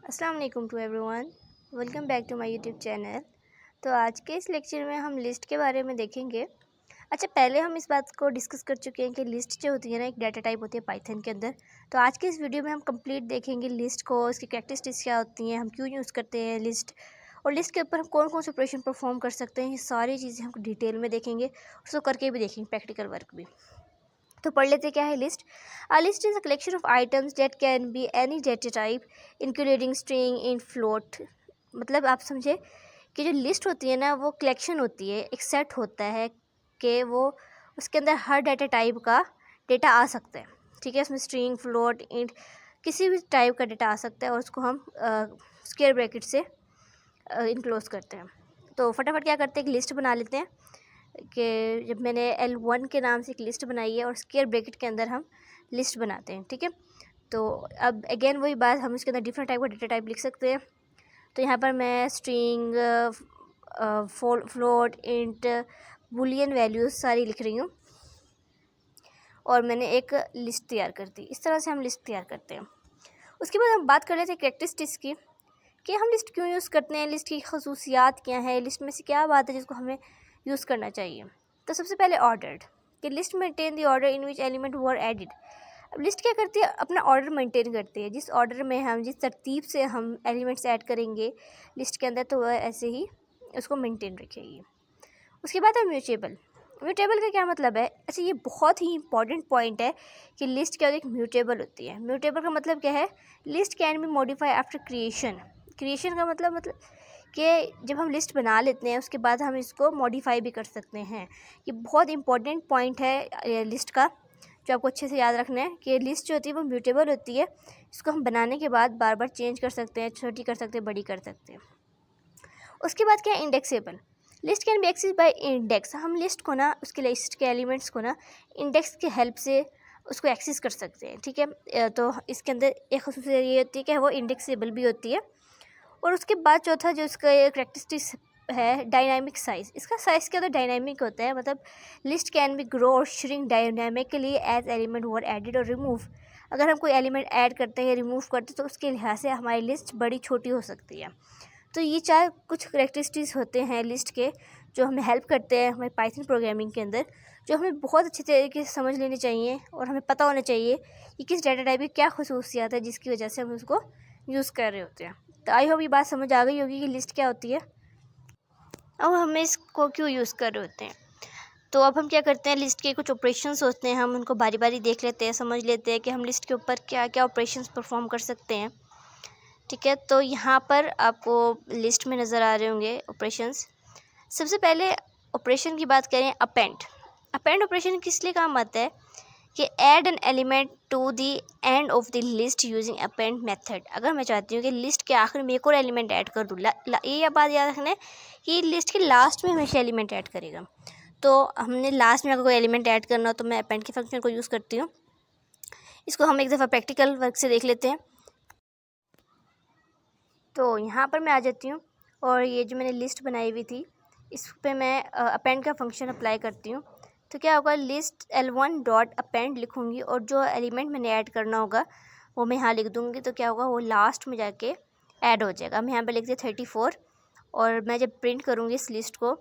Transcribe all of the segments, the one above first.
अस्सलाम वालेकुम to everyone, welcome back to my YouTube channel. तो आज के इस लेक्चर में हम लिस्ट के बारे में देखेंगे। अच्छा, पहले हम इस बात को डिस्कस कर चुके हैं कि लिस्ट जो होती है ना, एक डाटा टाइप होती है पाइथन के अंदर। तो आज के इस वीडियो में हम कंप्लीट देखेंगे लिस्ट को, इसकी कैरेक्टरिस्टिक्स क्या होती हैं, हम क्यों यूज़ करते हैं लिस्ट, और लिस्ट के ऊपर हम कौन कौन से ऑपरेशन परफॉर्म कर सकते हैं। ये सारी चीज़ें हम डिटेल में देखेंगे, उसको करके भी देखेंगे, प्रैक्टिकल वर्क भी। तो पढ़ लेते क्या है list. A list is a collection of items that can be any data type including string in float. मतलब आप समझे कि जो लिस्ट होती है ना, वो कलेक्शन होती है, एक सेट होता है कि वो उसके अंदर हर डाटा टाइप का डेटा आ सकता है। ठीक है, उसमें स्ट्रिंग, फ्लोट, इंट, किसी भी टाइप का डेटा आ सकता है और उसको हम स्क्वायर ब्रैकेट से इनक्लोज करते हैं। तो फटाफट क्या करते हैं, एक लिस्ट बना लेते हैं कि जब मैंने L1 के नाम से एक लिस्ट बनाई है और स्क्वायर ब्रैकेट के अंदर हम लिस्ट बनाते हैं। ठीक है, तो अब अगेन वही बात, हम इसके अंदर डिफरेंट टाइप का डेटा टाइप लिख सकते हैं। तो यहाँ पर मैं string, float, int, Boolean values सारी लिख रही हूँ और मैंने एक लिस्ट तैयार कर दी। इस तरह से हम लिस्ट तैयार करते हैं। उसके बाद हम बात कर लेते हैं कैरेक्टरिस्टिक्स की कि हम लिस्ट क्यों यूज़ करते हैं, लिस्ट की खसूसियात क्या है, लिस्ट में से क्या बात है जिसको हमें यूज़ करना चाहिए। तो सबसे पहले ऑर्डर्ड, कि list maintain the order in which element were added. अब लिस्ट क्या करती है, अपना ऑर्डर मेंटेन करती है, जिस ऑर्डर में हम, जिस तरतीब से हम एलिमेंट्स ऐड करेंगे लिस्ट के अंदर, तो वह ऐसे ही उसको मेंटेन रखेगी। उसके बाद है म्यूटेबल। म्यूटेबल का क्या मतलब है? अच्छा, ये बहुत ही इंपॉर्टेंट पॉइंट है कि लिस्ट क्या होती है, म्यूटेबल होती है। म्यूटेबल का मतलब क्या है, list can B modify after creation. Creation का मतलब कि जब हम लिस्ट बना लेते हैं उसके बाद हम इसको मॉडिफाई भी कर सकते हैं। ये बहुत इंपॉर्टेंट पॉइंट है लिस्ट का, जो आपको अच्छे से याद रखना है कि लिस्ट जो होती है वो म्यूटेबल होती है। इसको हम बनाने के बाद बार बार चेंज कर सकते हैं, छोटी कर सकते हैं, बड़ी कर सकते हैं। उसके बाद क्या है, indexable. List can be access by index. हम लिस्ट को ना, उसके लिस्ट के एलिमेंट्स को ना इंडेक्स के हेल्प से उसको एक्सेस कर सकते हैं। ठीक है, तो इसके अंदर एक खसूसियत ये होती है कि वो इंडेक्सेबल भी होती है। और उसके बाद चौथा जो इसका कैरेक्टरिस्टिक्स है, डायनामिक साइज़। इसका साइज़ क्या होता है, डायनामिक होता है। मतलब लिस्ट कैन बी ग्रो और श्रिंक डायनामिकली एज एलिमेंट वर एडिड और रिमूव। अगर हम कोई एलिमेंट ऐड करते हैं या रिमूव करते हैं तो उसके लिहाज से हमारी लिस्ट बड़ी छोटी हो सकती है। तो ये चार कुछ करेक्टरिस्टिक्स होते हैं लिस्ट के, जो हमें हेल्प करते हैं हमारे पाइथन प्रोग्रामिंग के अंदर, जो हमें बहुत अच्छे तरीके से समझ लेनी चाहिए और हमें पता होना चाहिए कि किस डाटा टाइप की क्या खसूसियात है जिसकी वजह से हम उसको यूज़ कर रहे होते हैं। तो आई होप ये बात समझ आ गई होगी कि लिस्ट क्या होती है और हमें इसको क्यों यूज़ कर रहे होते हैं। तो अब हम क्या करते हैं, लिस्ट के कुछ ऑपरेशंस होते हैं, हम उनको बारी बारी देख लेते हैं, समझ लेते हैं कि हम लिस्ट के ऊपर क्या क्या ऑपरेशंस परफॉर्म कर सकते हैं। ठीक है, तो यहाँ पर आपको लिस्ट में नज़र आ रहे होंगे ऑपरेशंस। सबसे पहले ऑपरेशन की बात करें, अपेंड। अपेंड ऑपरेशन किस लिए काम आता है कि add an element to the end of the list using append method. अगर मैं चाहती हूँ कि लिस्ट के आखिर में एक और एलिमेंट ऐड कर दूँ, ये बात याद रखना है कि लिस्ट के लास्ट में हमेशा एलिमेंट ऐड करेगा। तो हमने लास्ट में अगर कोई एलिमेंट ऐड करना हो तो मैं अपेंड के फंक्शन को यूज़ करती हूँ। इसको हम एक दफ़ा प्रैक्टिकल वर्क से देख लेते हैं। तो यहाँ पर मैं आ जाती हूँ और ये जो मैंने लिस्ट बनाई हुई थी इस पर मैं अपेंड का फंक्शन अप्लाई करती हूँ। तो क्या होगा, लिस्ट L1 डॉट अपेंड लिखूँगी और जो एलिमेंट मैंने ऐड करना होगा वो मैं यहाँ लिख दूँगी। तो क्या होगा, वो लास्ट में जाके ऐड हो जाएगा। मैं यहाँ पर लिखती हूँ 34 और मैं जब प्रिंट करूँगी इस लिस्ट को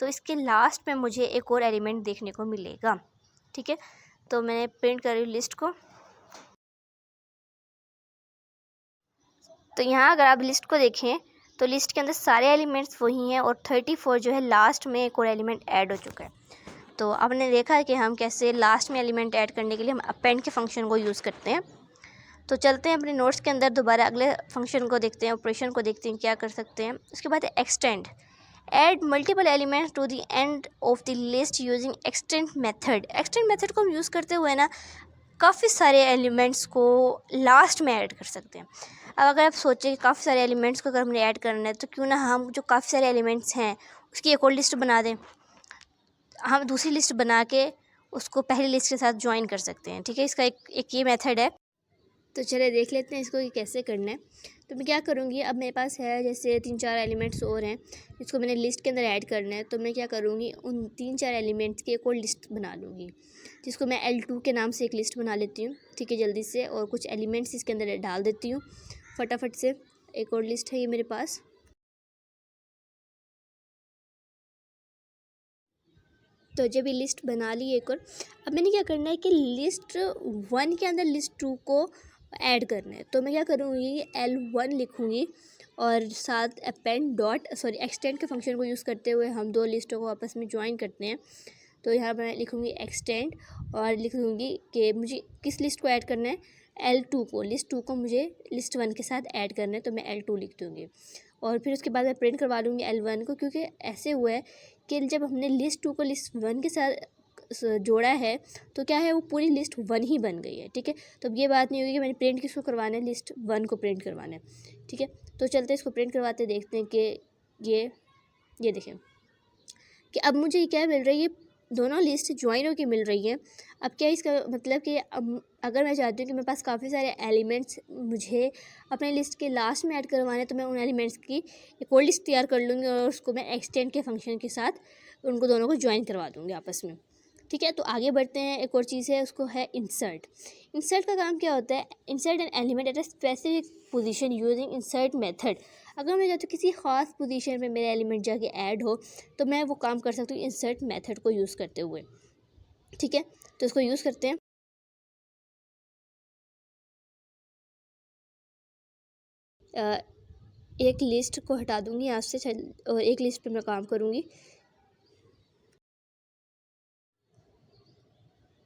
तो इसके लास्ट में मुझे एक और एलिमेंट देखने को मिलेगा। ठीक है, तो मैंने प्रिंट करी लिस्ट को। तो यहाँ अगर आप लिस्ट को देखें तो लिस्ट के अंदर सारे एलिमेंट्स वही हैं और 34 जो है लास्ट में एक और एलिमेंट ऐड हो चुका है। तो आपने देखा है कि हम कैसे लास्ट में एलिमेंट ऐड करने के लिए हम अपेंड के फंक्शन को यूज़ करते हैं। तो चलते हैं अपने नोट्स के अंदर, दोबारा अगले फंक्शन को देखते हैं, ऑपरेशन को देखते हैं क्या कर सकते हैं। उसके बाद extend. Add multiple elements to the end of the list using extend method. Extend method को हम यूज़ करते हुए ना काफ़ी सारे एलिमेंट्स को लास्ट में ऐड कर सकते हैं। अब अगर आप सोचें कि काफ़ी सारे एलिमेंट्स को अगर हमने ऐड करना है तो क्यों ना हम जो काफ़ी सारे एलिमेंट्स हैं उसकी एक और लिस्ट बना दें। हम दूसरी लिस्ट बना के उसको पहली लिस्ट के साथ ज्वाइन कर सकते हैं। ठीक है, इसका एक ये मेथड है। तो चलिए देख लेते हैं इसको कि कैसे करना है। तो मैं क्या करूँगी, अब मेरे पास है जैसे 3-4 एलिमेंट्स और हैं जिसको मैंने लिस्ट के अंदर ऐड करना है। तो मैं क्या करूँगी, उन 3-4 एलिमेंट्स की एक और लिस्ट बना लूँगी जिसको मैं L2 के नाम से एक लिस्ट बना लेती हूँ। ठीक है, जल्दी से, और कुछ एलिमेंट्स इसके अंदर डाल देती हूँ फटाफट से। एक और लिस्ट है ये मेरे पास। तो जब ये लिस्ट बना ली एक और, अब मैंने क्या करना है कि लिस्ट 1 के अंदर लिस्ट 2 को ऐड करना है। तो मैं क्या करूँगी, L1 लिखूँगी और साथ एक्सटेंड के फंक्शन को यूज़ करते हुए हम दो लिस्टों को आपस में ज्वाइन करते हैं। तो यहाँ पर मैं लिखूँगी एक्सटेंड और लिख दूँगी कि मुझे किस लिस्ट को ऐड करना है, L2 को। लिस्ट 2 को मुझे लिस्ट 1 के साथ ऐड करना है, तो मैं L2 लिख दूँगी। और फिर उसके बाद मैं प्रिंट करवा लूँगी L1 को, क्योंकि ऐसे हुआ है कि जब हमने लिस्ट 2 को लिस्ट 1 के साथ जोड़ा है तो क्या है, वो पूरी लिस्ट 1 ही बन गई है। ठीक है, तो अब ये बात नहीं होगी कि मैंने प्रिंट किसको करवाना है, लिस्ट 1 को प्रिंट करवाना है। ठीक है, तो चलते इसको प्रिंट करवाते देखते हैं कि ये देखें कि अब मुझे क्या मिल रही है, दोनों लिस्ट ज्वाइन होकर मिल रही है। अब क्या इसका मतलब कि अब अगर मैं चाहती हूँ कि मेरे पास काफ़ी सारे एलिमेंट्स मुझे अपने लिस्ट के लास्ट में ऐड करवाने, तो मैं उन एलिमेंट्स की एक और लिस्ट तैयार कर लूँगी और उसको मैं एक्सटेंड के फंक्शन के साथ उनको दोनों को ज्वाइन करवा दूँगी आपस में। ठीक है, तो आगे बढ़ते हैं। एक और चीज़ है, उसको है इंसर्ट। इंसर्ट का काम क्या होता है, insert an element at a specific position using insert method. अगर मैं चाहती हूँ किसी ख़ास पोजीशन पे मेरा एलिमेंट जाके ऐड हो, तो मैं वो काम कर सकती हूँ इंसर्ट मेथड को यूज़ करते हुए। ठीक है, तो इसको यूज़ करते हैं। एक लिस्ट को हटा दूँगी यहाँ से और एक लिस्ट पे मैं काम करूँगी।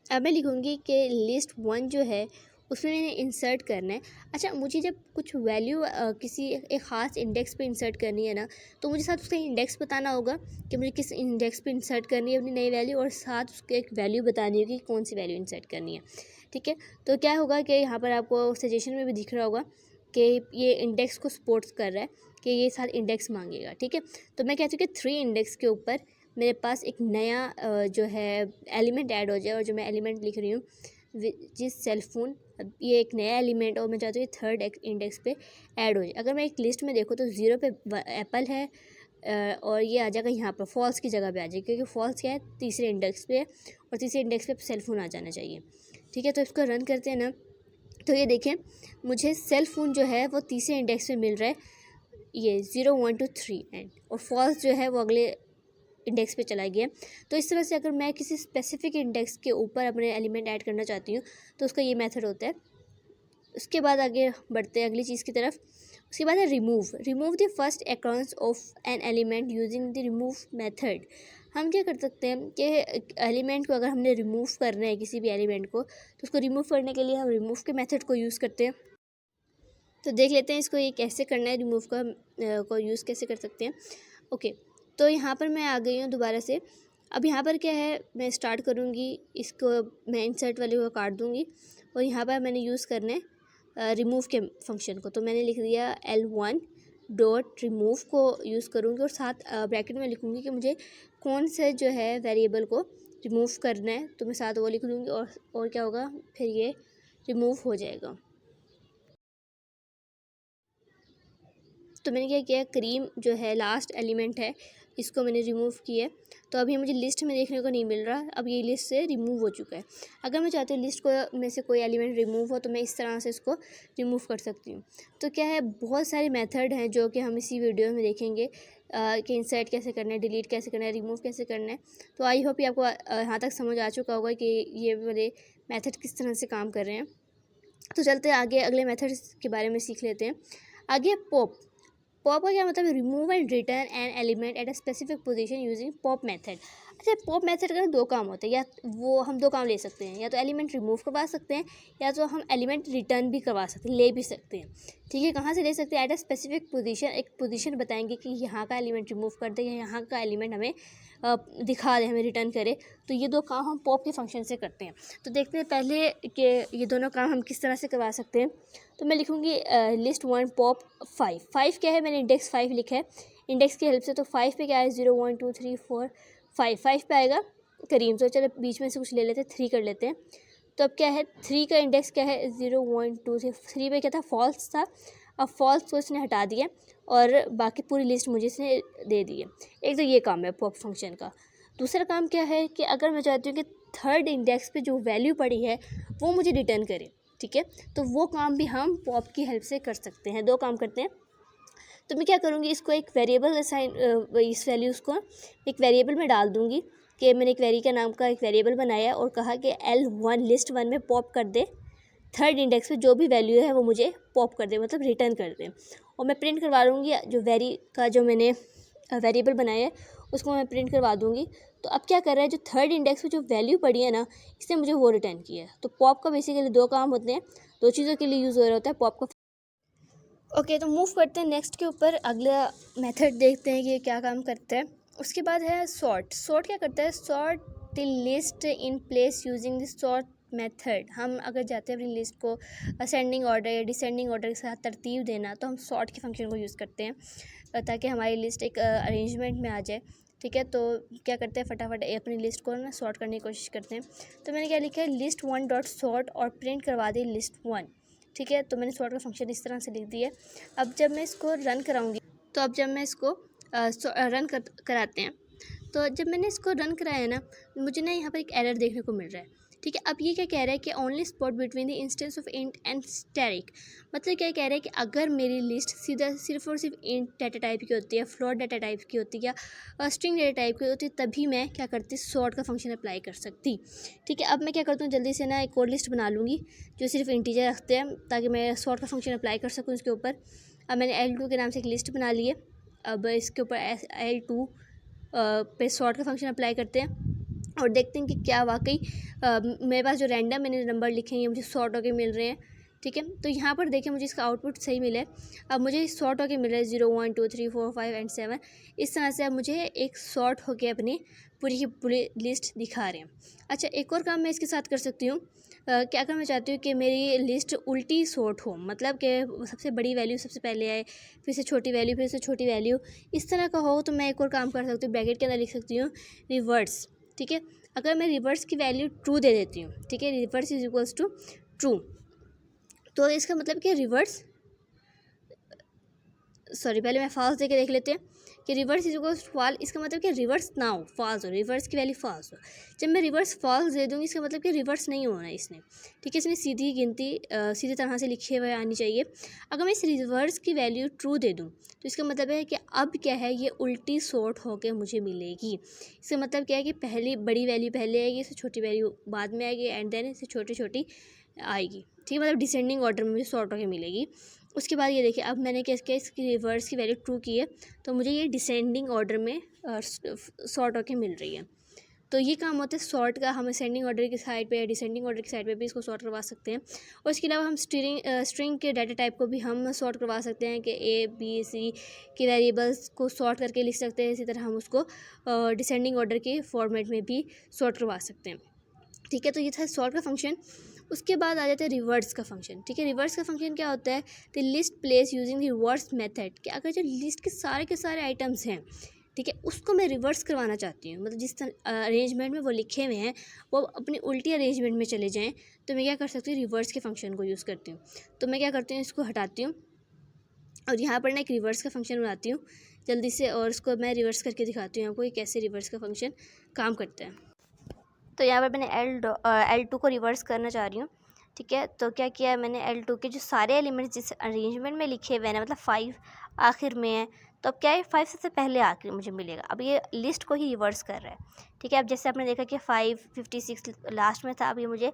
अब मैं लिखूँगी कि लिस्ट 1 जो है उसमें मैंने इंसर्ट करना है। अच्छा, मुझे जब कुछ वैल्यू किसी एक ख़ास इंडेक्स पे इंसर्ट करनी है ना, तो मुझे साथ उसका इंडेक्स बताना होगा कि मुझे किस इंडेक्स पे इंसर्ट करनी है अपनी नई वैल्यू, और साथ उसके एक वैल्यू बतानी होगी कि कौन सी वैल्यू इंसर्ट करनी है। ठीक है, तो क्या होगा कि यहाँ पर आपको सजेशन में भी दिख रहा होगा कि ये इंडेक्स को सपोर्ट कर रहा है कि ये साथ इंडेक्स मांगेगा। ठीक है, तो मैं कहती हूँ कि 3 इंडेक्स के ऊपर मेरे पास एक नया जो है एलिमेंट ऐड हो जाए, और जो मैं एलिमेंट लिख रही हूँ जिस सेलफोन, अब ये एक नया एलिमेंट और मैं चाहती हूँ 3rd इंडेक्स पे ऐड हो जाए। अगर मैं एक लिस्ट में देखूँ तो 0 पे एप्पल है और ये आ जाएगा यहाँ पर फॉल्स की जगह पे आ जाएगी, क्योंकि फॉल्स क्या है, तीसरे इंडेक्स पे, और तीसरे इंडेक्स पे सेलफोन आ जाना चाहिए। ठीक है, तो इसको रन करते हैं ना, तो ये देखें मुझे सेलफोन जो है वो तीसरे इंडेक्स पे मिल रहा है, ये 0 1 2 3 एंड, और फॉल्स जो है वो अगले इंडेक्स पे चला गया। तो इस तरह से अगर मैं किसी स्पेसिफिक इंडेक्स के ऊपर अपने एलिमेंट ऐड करना चाहती हूँ तो उसका ये मेथड होता है। उसके बाद आगे बढ़ते हैं अगली चीज़ की तरफ। उसके बाद है remove the first accounts of an element using the remove method. हम क्या कर सकते हैं कि एलिमेंट को अगर हमने रिमूव करना है, किसी भी एलिमेंट को, तो उसको रिमूव करने के लिए हम रिमूव के मेथड को यूज़ करते हैं। तो देख लेते हैं इसको ये कैसे करना है, रिमूव का को यूज़ कैसे कर सकते हैं। ओके, तो यहाँ पर मैं आ गई हूँ दोबारा से। अब यहाँ पर क्या है, मैं स्टार्ट करूँगी, इसको मैं इंसर्ट वाले को काट दूँगी और यहाँ पर मैंने यूज़ करना है रिमूव के फंक्शन को। तो मैंने लिख दिया L1 डॉट रिमूव को यूज़ करूँगी और साथ ब्रैकेट में लिखूँगी कि मुझे कौन से जो है वेरिएबल को रिमूव करना है, तो मैं साथ वो लिख दूँगी और क्या होगा, फिर ये रिमूव हो जाएगा। तो मैंने क्या किया, क्रीम जो है लास्ट एलिमेंट है, इसको मैंने रिमूव किया। तो अभी मुझे लिस्ट में देखने को नहीं मिल रहा, अब ये लिस्ट से रिमूव हो चुका है। अगर मैं चाहती हूँ लिस्ट को में से कोई एलिमेंट रिमूव हो, तो मैं इस तरह से इसको रिमूव कर सकती हूँ। तो क्या है, बहुत सारे मेथड हैं जो कि हम इसी वीडियो में देखेंगे कि इंसर्ट कैसे करना है, डिलीट कैसे करना है, रिमूव कैसे करना है। तो आई होप ये आपको यहाँ तक समझ आ चुका होगा कि ये वाले मेथड किस तरह से काम कर रहे हैं। तो चलते आगे अगले मेथड के बारे में सीख लेते हैं। आगे पॉप का क्या मतलब है, remove and return an element at a specific position using pop method. अच्छा, पॉप मेथड का 2 काम होते हैं, या वो हम 2 काम ले सकते हैं, या तो एलिमेंट रिमूव करवा सकते हैं या तो हम एलिमेंट रिटर्न भी करवा सकते हैं, ले भी सकते हैं। ठीक है, कहाँ से ले सकते हैं, एट अ स्पेसिफिक पोजीशन, एक पोजीशन बताएंगे कि यहाँ का एलिमेंट रिमूव कर दे या यहाँ का एलिमेंट हमें दिखा दे, हमें रिटर्न करे। तो ये 2 काम हम पॉप के फंक्शन से करते हैं। तो देखते हैं पहले कि ये दोनों काम हम किस तरह से करवा सकते हैं। तो मैं लिखूँगी लिस्ट 1 पॉप 5 क्या है, मैंने इंडेक्स 5 लिखा है इंडेक्स की हेल्प से। तो 5 पे क्या है, 0 1 2 3 4 5 पे आएगा करीम। तो चलो बीच में से कुछ ले लेते हैं, 3 कर लेते हैं। तो अब क्या है, 3 का इंडेक्स क्या है, 0 1 2 3 पे क्या था, फॉल्स था। अब फॉल्स को इसने हटा दिया और बाकी पूरी लिस्ट मुझे इसने दे दी है। एक तो ये काम है पॉप फंक्शन का। दूसरा काम क्या है कि अगर मैं चाहती हूँ कि 3rd इंडेक्स पे जो वैल्यू पड़ी है वो मुझे रिटर्न करे। ठीक है। तो वो काम भी हम पॉप की हेल्प से कर सकते हैं। 2 काम करते हैं। तो मैं क्या करूँगी, इसको एक वेरिएबल इस वैल्यूज़ को एक वेरिएबल में डाल दूँगी कि मैंने एक वेरी का नाम का एक वेरिएबल बनाया और कहा कि L1 लिस्ट 1 में पॉप कर दे, थर्ड इंडेक्स पे जो भी वैल्यू है वो मुझे पॉप कर दे, मतलब रिटर्न कर दे। और मैं प्रिंट करवा लूँगी जो वेरी का जो मैंने वेरिएबल बनाया है उसको मैं प्रिंट करवा दूँगी। तो अब क्या कर रहा है, जो थर्ड इंडेक्स पे जो वैल्यू पड़ी है ना, इसने मुझे वो रिटर्न किया है। तो पॉप का बेसिकली 2 काम होते हैं, 2 चीज़ों के लिए यूज़ हो रहा होता है पॉप का। ओके, तो मूव करते हैं नेक्स्ट के ऊपर। अगला मेथड देखते हैं कि ये क्या काम करता है। उसके बाद है सॉर्ट। सॉर्ट क्या करता है, sort the list in place using the sort method. हम अगर चाहते हैं अपनी लिस्ट को असेंडिंग ऑर्डर या डिसेंडिंग ऑर्डर के साथ तरतीब देना, तो हम सॉर्ट के फंक्शन को यूज़ करते हैं ताकि हमारी लिस्ट एक अरेंजमेंट में आ जाए। ठीक है, तो क्या करते हैं, फटाफट अपनी लिस्ट को ना सॉर्ट करने की कोशिश करते हैं। तो मैंने क्या लिखा है, लिस्ट 1 डॉट सॉर्ट और प्रिंट करवा दी लिस्ट 1। ठीक है, तो मैंने सॉर्ट का फंक्शन इस तरह से लिख दिया। अब जब मैं इसको रन कराऊंगी, तो अब जब मैं इसको रन कराते हैं, तो जब मैंने इसको रन कराया ना, मुझे ना यहाँ पर एक एरर देखने को मिल रहा है। ठीक है, अब ये क्या कह रहा है कि only spot between the instance of int and static. मतलब क्या कह रहा है कि अगर मेरी लिस्ट सीधा सिर्फ और सिर्फ इंट डाटा टाइप की होती है, फ्लोट डाटा टाइप की होती है या स्ट्रिंग डाटा टाइप की होती है, तभी मैं क्या करती, सॉर्ट का फंक्शन अप्लाई कर सकती। ठीक है, अब मैं क्या करती हूँ, जल्दी से ना एक और लिस्ट बना लूँगी जो सिर्फ इंटीजर रखते हैं, ताकि मैं सॉर्ट का फंक्शन अप्लाई कर सकूँ इसके ऊपर। अब मैंने L2 के नाम से एक लिस्ट बना ली है। अब इसके ऊपर L2 पे सॉर्ट का फंक्शन अप्लाई करते हैं और देखते हैं कि क्या वाकई मेरे पास जो रैंडम मैंने नंबर लिखे हैं मुझे सॉर्ट होके मिल रहे हैं। ठीक है, तो यहाँ पर देखिए मुझे इसका आउटपुट सही मिला है। अब मुझे सॉर्ट होके मिल रहा है 0 1 2 3 4 5 एंड 7। इस तरह से अब मुझे एक सॉर्ट होके अपनी पूरी की पूरी लिस्ट दिखा रहे हैं। अच्छा, एक और काम मैं इसके साथ कर सकती हूँ। क्या अगर मैं चाहती हूँ कि मेरी लिस्ट उल्टी सॉर्ट हो, मतलब कि सबसे बड़ी वैल्यू सबसे पहले आए, फिर से छोटी वैल्यू, फिर से छोटी वैल्यू, इस तरह का हो, तो मैं एक और काम कर सकती हूँ, ब्रैकेट के अंदर लिख सकती हूँ रिवर्स। ठीक है, अगर मैं रिवर्स की वैल्यू ट्रू दे देती हूँ, ठीक है, reverse is equals to true, तो इसका मतलब कि रिवर्स, सॉरी पहले मैं फॉल्स दे के देख लेते हैं कि reverse is equals to false. इसका मतलब कि रिवर्स ना हो, फॉल्स हो, रिवर्स की वैल्यू फॉल्स हो। जब मैं रिवर्स फॉल्स दे दूँगी, इसका मतलब कि रिवर्स नहीं होना है इसने। ठीक है, इसने सीधी गिनती सीधी तरह से लिखे हुए आनी चाहिए। अगर मैं इस रिवर्स की वैल्यू ट्रू दे दूँ, तो इसका मतलब है कि अब क्या है, ये उल्टी सॉर्ट होकर मुझे मिलेगी। इसका मतलब क्या है कि पहली बड़ी वैल्यू पहले आएगी, इससे छोटी वैल्यू बाद में आएगी, एंड देन इससे छोटी छोटी आएगी। ठीक है, मतलब डिसेंडिंग ऑर्डर में मुझे सॉर्ट होकर मिलेगी। उसके बाद ये देखिए, अब मैंने क्या किया, इसकी रिवर्स की वैल्यू ट्रू की है, तो मुझे ये डिसेंडिंग ऑर्डर में सॉर्ट होके मिल रही है। तो ये काम होता है सॉर्ट का। हम असेंडिंग ऑर्डर की साइड पे या डिसेंडिंग ऑर्डर की साइड पे भी इसको सॉर्ट करवा सकते हैं। और इसके अलावा हम स्ट्रिंग के डाटा टाइप को भी हम सॉर्ट करवा सकते हैं कि A B C के वेरिएबल्स को सॉर्ट करके लिख सकते हैं। इसी तरह हम उसको डिसेंडिंग ऑर्डर के फॉर्मेट में भी सॉर्ट करवा सकते हैं। ठीक है, तो ये था सॉर्ट का फंक्शन। उसके बाद आ जाता है रिवर्स का फंक्शन। ठीक है, रिवर्स का फंक्शन क्या होता है, the list place using reverse method. कि अगर जो लिस्ट के सारे आइटम्स हैं, ठीक है, उसको मैं रिवर्स करवाना चाहती हूँ, मतलब जिस अरेंजमेंट में वो लिखे हुए हैं वो अपनी उल्टी अरेंजमेंट में चले जाएँ, तो मैं क्या कर सकती हूँ, रिवर्स के फंक्शन को यूज़ करती हूँ। तो मैं क्या करती हूँ, इसको हटाती हूँ और यहाँ पर ना एक रिवर्स का फंक्शन बनाती हूँ जल्दी से, और उसको मैं रिवर्स करके दिखाती हूँ आपको कि कैसे रिवर्स का फंक्शन काम करता है। तो यहाँ पर मैंने L2 को रिवर्स करना चाह रही हूँ। ठीक है, तो क्या किया मैंने, L2 के जो सारे एलिमेंट्स जिस अरेंजमेंट में लिखे हुए हैं, मतलब 5 आखिर में है, तो अब क्या है 5 सबसे पहले आखिर मुझे मिलेगा। अब ये लिस्ट को ही रिवर्स कर रहा है। ठीक है, अब जैसे आपने देखा कि 556 लास्ट में था, अब ये मुझे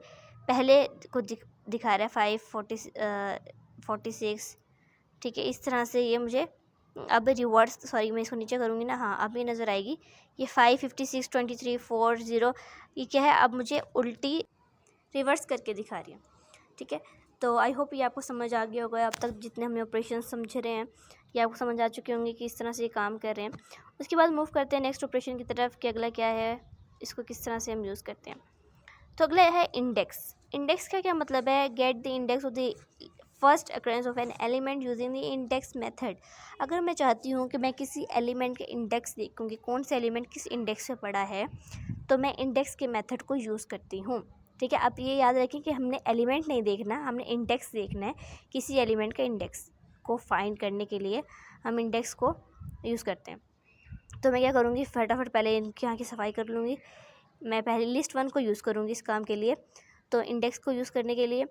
पहले को दिखा रहा है 546। ठीक है, इस तरह से ये मुझे अब रिवर्स, सॉरी मैं इसको नीचे करूँगी ना, हाँ अब ये नज़र आएगी, ये 556 23 40, ये क्या है, अब मुझे उल्टी रिवर्स करके दिखा रही है। ठीक है, तो आई होप ये आपको समझ आ गया होगा। अब तक जितने हमने ऑपरेशन समझ रहे हैं ये आपको समझ आ चुके होंगे कि इस तरह से ये काम कर रहे हैं। उसके बाद मूव करते हैं नेक्स्ट ऑपरेशन की तरफ कि अगला क्या है, इसको किस तरह से हम यूज़ करते हैं। तो अगला है इंडेक्स। इंडेक्स का क्या मतलब है, get the index of the first occurrence of an element using the index method. अगर मैं चाहती हूँ कि मैं किसी एलिमेंट के इंडेक्स देखूँ कि कौन सा एलिमेंट किस इंडेक्स पे पड़ा है, तो मैं इंडेक्स के मेथड को यूज़ करती हूँ। ठीक है, आप ये याद रखें कि हमने एलिमेंट नहीं देखना, हमने इंडेक्स देखना है। किसी एलिमेंट का इंडेक्स को फाइंड करने के लिए हम इंडेक्स को यूज़ करते हैं। तो मैं क्या करूँगी, फटाफट पहले इनके यहाँ की सफाई कर लूँगी। मैं पहले लिस्ट 1 को यूज़ करूँगी इस काम के लिए, तो इंडेक्स को यूज़ करने के लिए।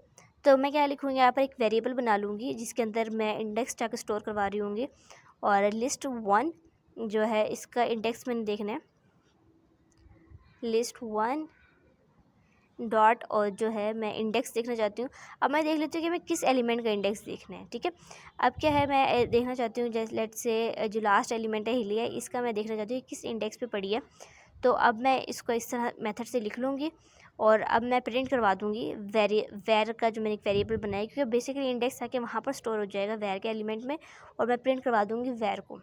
तो मैं क्या लिखूँगी, यहाँ पर एक वेरिएबल बना लूँगी जिसके अंदर मैं इंडेक्स जाकर स्टोर करवा रही होंगी, और लिस्ट 1 जो है इसका इंडेक्स मैंने देखना है, लिस्ट 1 डॉट, और जो है मैं इंडेक्स देखना चाहती हूँ। अब मैं देख लेती हूँ कि मैं किस एलिमेंट का इंडेक्स देखना है, ठीक है। अब क्या है, मैं देखना चाहती हूँ जैसे लेट्स से जो लास्ट एलिमेंट है हिलिया, इसका मैं देखना चाहती हूँ किस इंडेक्स पे पड़ी है। तो अब मैं इसको इस तरह मेथड से लिख लूँगी, और अब मैं प्रिंट करवा दूँगी वैर का जो मैंने एक वेरिएबल बनाया, क्योंकि बेसिकली इंडेक्स आके वहाँ पर स्टोर हो जाएगा वैर के एलिमेंट में, और मैं प्रिंट करवा दूँगी वैर को।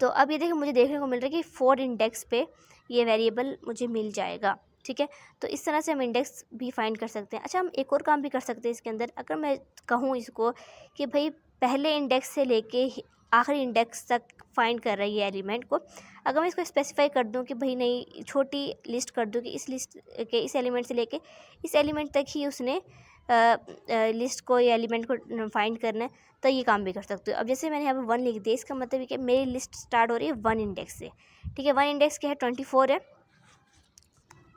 तो अब ये देखिए मुझे देखने को मिल रहा है कि 4 इंडेक्स पे ये वेरिएबल मुझे मिल जाएगा, ठीक है। तो इस तरह से हम इंडेक्स भी फाइंड कर सकते हैं। अच्छा, हम एक और काम भी कर सकते हैं इसके अंदर। अगर मैं कहूँ इसको कि भाई पहले इंडेक्स से लेके आखिरी इंडेक्स तक फाइंड कर रही है एलिमेंट को, अगर मैं इसको स्पेसिफाई कर दूं कि भाई नहीं, छोटी लिस्ट कर दूं कि इस लिस्ट के इस एलिमेंट से लेके इस एलिमेंट तक ही उसने लिस्ट को या एलिमेंट को फाइंड करना है, तो ये काम भी कर सकते हो। अब जैसे मैंने यहाँ पर 1 लिख दिया, इसका मतलब है कि मेरी लिस्ट स्टार्ट हो रही है 1 इंडेक्स से, ठीक है। 1 इंडेक्स क्या है, 24 है।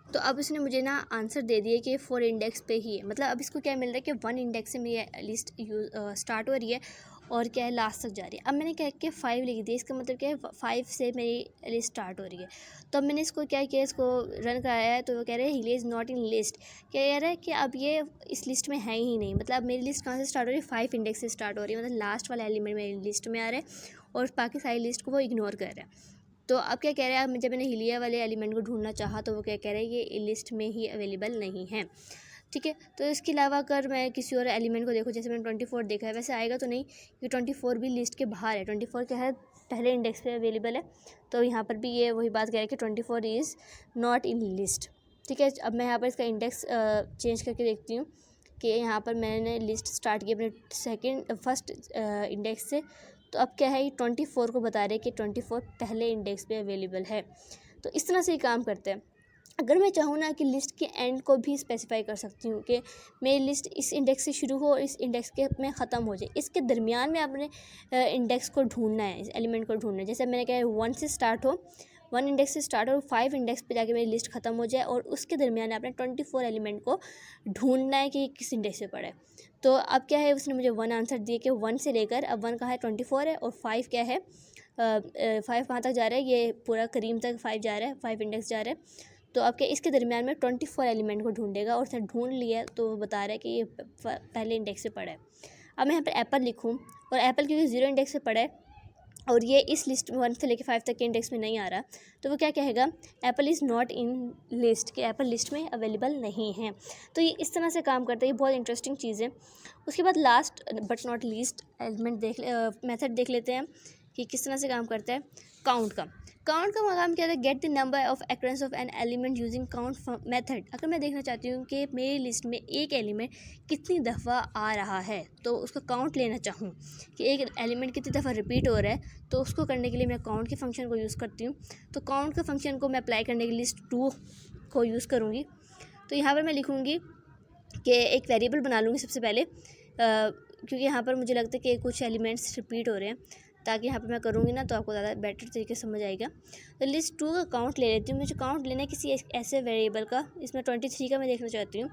तो अब इसने मुझे ना आंसर दे दिया कि 4 इंडेक्स पे ही है। मतलब अब इसको क्या मिल रहा है कि 1 इंडेक्स से मेरी लिस्ट स्टार्ट हो रही है और क्या है, लास्ट तक जा रही है। अब मैंने क्या किया, 5 लिख दिया, इसका मतलब क्या है 5 से मेरी लिस्ट स्टार्ट हो रही है। तो अब मैंने इसको क्या किया, इसको रन कराया है, तो वो कह रहे हैं हिली इज़ नॉट इन लिस्ट। क्या कह रहा है कि अब ये इस लिस्ट में है ही नहीं। मतलब अब मेरी लिस्ट कहाँ से स्टार्ट हो रही है, 5 इंडेक्स से स्टार्ट हो रही है। मतलब लास्ट वाला एलिमेंट मेरी लिस्ट में आ रहा है और बाकी सारी लिस्ट को वो इग्नोर कर रहा है। तो अब क्या कह रहा है, अब जब मैंने हिलिया वाले एलिमेंट को ढूंढना चाहा तो वो क्या कह रहा है, ये लिस्ट में ही अवेलेबल नहीं है, ठीक है। तो इसके अलावा अगर मैं किसी और एलिमेंट को देखूँ, जैसे मैंने 24 देखा है, वैसे आएगा तो नहीं, क्योंकि 24 भी लिस्ट के बाहर है। 24 क्या है, पहले इंडेक्स पे अवेलेबल है। तो यहाँ पर भी ये वही बात कह रहा है कि 24 इज़ नॉट इन लिस्ट, ठीक है। अब मैं यहाँ पर इसका इंडेक्स चेंज करके देखती हूँ कि यहाँ पर मैंने लिस्ट स्टार्ट की अपने फर्स्ट इंडेक्स से। तो अब क्या है, ये 24 को बता रहे हैं कि 24 पहले इंडेक्स पे अवेलेबल है। तो इस तरह से ही काम करते हैं। अगर मैं चाहूँ ना कि लिस्ट के एंड को भी स्पेसिफाई कर सकती हूँ कि मेरी लिस्ट इस इंडेक्स से शुरू हो और इस इंडेक्स के में ख़त्म हो जाए, इसके दरमियान में अपने इंडेक्स को ढूंढना है, इस एलिमेंट को ढूंढना है। जैसे मैंने कहा 1 से स्टार्ट हो, 1 इंडेक्स से स्टार्ट हो, 5 इंडेक्स पे जाके मेरी लिस्ट ख़त्म हो जाए, और उसके दरमियान आपने 24 एलिमेंट को ढूंढना है कि किस इंडेक्स पे पड़ा है। तो अब क्या है, उसने मुझे 1 आंसर दिए कि 1 से लेकर, अब 1 कहाँ है, 24 है, और 5 क्या है, 5 कहाँ तक जा रहा है, ये पूरा करीम तक 5 जा रहा है, 5 इंडेक्स जा रहा है। तो अब क्या, इसके दरमियान में 24 एलिमेंट को ढूंढेगा, और उसने ढूंढ लिया तो वो बता रहा है कि ये पहले इंडेक्स से पड़ा है। अब मैं यहाँ पर एप्पल लिखूँ, और एप्पल क्योंकि 0 इंडेक्स से पड़ा है और ये इस लिस्ट में 1 से लेकर 5 तक के इंडेक्स में नहीं आ रहा, तो वो क्या कहेगा, Apple is not in list, कि एप्पल लिस्ट में अवेलेबल नहीं है। तो ये इस तरह से काम करता है, ये बहुत इंटरेस्टिंग चीज़ है। उसके बाद last but not least element method देख लेते हैं कि किस तरह से काम करता है। काउंट का काम क्या है, get the number of occurrence of an element using count method. अगर मैं देखना चाहती हूँ कि मेरी लिस्ट में एक एलिमेंट कितनी दफ़ा आ रहा है, तो उसका काउंट लेना चाहूँ कि एक एलिमेंट कितनी दफ़ा रिपीट हो रहा है, तो उसको करने के लिए मैं काउंट के फंक्शन को यूज़ करती हूँ। तो काउंट के फंक्शन को मैं अप्लाई करने के लिए लिस्ट 2 को यूज़ करूँगी। तो यहाँ पर मैं लिखूँगी कि एक वेरिएबल बना लूँगी सबसे पहले, क्योंकि यहाँ पर मुझे लगता है कि कुछ एलिमेंट्स रिपीट हो रहे हैं, ताकि यहाँ पर मैं करूँगी ना तो आपको ज़्यादा बेटर तरीके से समझ आएगा। तो लिस्ट 2 का काउंट ले लेती हूँ। मुझे काउंट लेना है किसी ऐसे वेरिएबल का, इसमें 23 का मैं देखना चाहती हूँ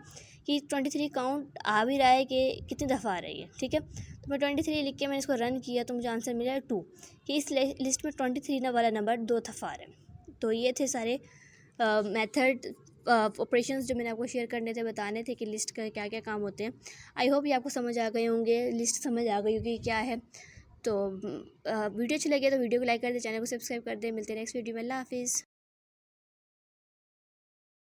कि 23 काउंट आ भी रहा है कि कितनी दफ़ा आ रही है, ठीक है। तो मैं 23 लिख के मैंने इसको रन किया, तो मुझे आंसर मिला 2, कि इस लिस्ट में 23 वाला नंबर 2 दफ़ा आ रहा है। तो ये थे सारे मेथड ऑपरेशंस जो मैंने आपको शेयर करने थे, बताने थे कि लिस्ट का क्या क्या काम होते हैं। आई होप ये आपको समझ आ गए होंगे, लिस्ट समझ आ गई होगी क्या है। तो वीडियो अच्छी लगी तो वीडियो को लाइक कर दे, चैनल को सब्सक्राइब कर दे। मिलते हैं नेक्स्ट वीडियो में। अल्लाह हाफिज़।